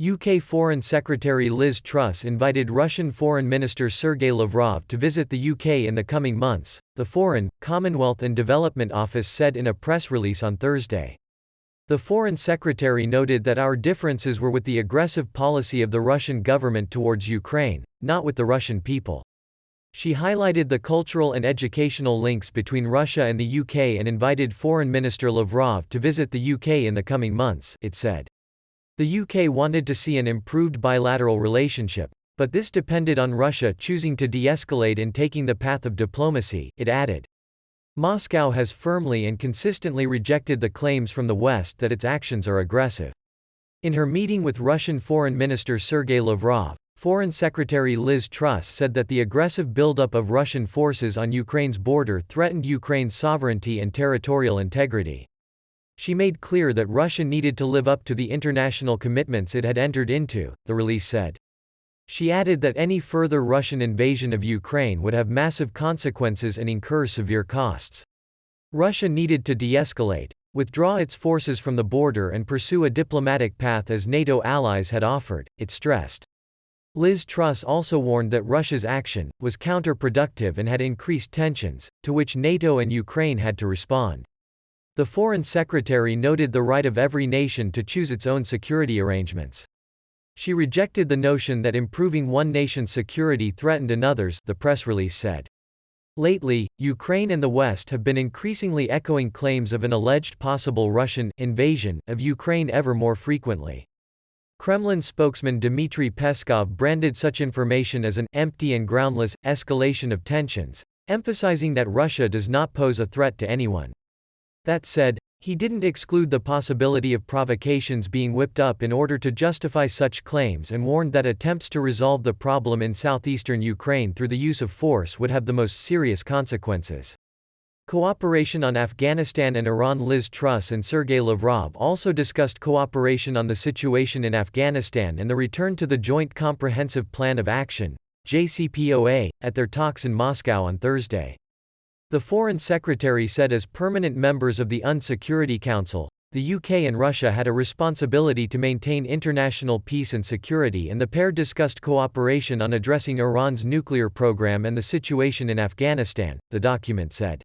UK Foreign Secretary Liz Truss invited Russian Foreign Minister Sergey Lavrov to visit the UK in the coming months, the Foreign, Commonwealth and Development Office said in a press release on Thursday. The Foreign Secretary noted that our differences were with the aggressive policy of the Russian government towards Ukraine, not with the Russian people. She highlighted the cultural and educational links between Russia and the UK and invited Foreign Minister Lavrov to visit the UK in the coming months, it said. The UK wanted to see an improved bilateral relationship, but this depended on Russia choosing to de-escalate and taking the path of diplomacy, it added. Moscow has firmly and consistently rejected the claims from the West that its actions are aggressive. In her meeting with Russian Foreign Minister Sergey Lavrov, Foreign Secretary Liz Truss said that the aggressive buildup of Russian forces on Ukraine's border threatened Ukraine's sovereignty and territorial integrity. She made clear that Russia needed to live up to the international commitments it had entered into, the release said. She added that any further Russian invasion of Ukraine would have massive consequences and incur severe costs. Russia needed to de-escalate, withdraw its forces from the border and pursue a diplomatic path as NATO allies had offered, it stressed. Liz Truss also warned that Russia's action was counterproductive and had increased tensions, to which NATO and Ukraine had to respond. The Foreign Secretary noted the right of every nation to choose its own security arrangements. She rejected the notion that improving one nation's security threatened another's, the press release said. Lately, Ukraine and the West have been increasingly echoing claims of an alleged possible Russian invasion of Ukraine ever more frequently. Kremlin spokesman Dmitry Peskov branded such information as an empty and groundless escalation of tensions, emphasizing that Russia does not pose a threat to anyone. That said, he didn't exclude the possibility of provocations being whipped up in order to justify such claims and warned that attempts to resolve the problem in southeastern Ukraine through the use of force would have the most serious consequences. Cooperation on Afghanistan and Iran. Liz Truss and Sergey Lavrov also discussed cooperation on the situation in Afghanistan and the return to the Joint Comprehensive Plan of Action (JCPOA) at their talks in Moscow on Thursday. The Foreign Secretary said as permanent members of the UN Security Council, the UK and Russia had a responsibility to maintain international peace and security, and the pair discussed cooperation on addressing Iran's nuclear program and the situation in Afghanistan, the document said.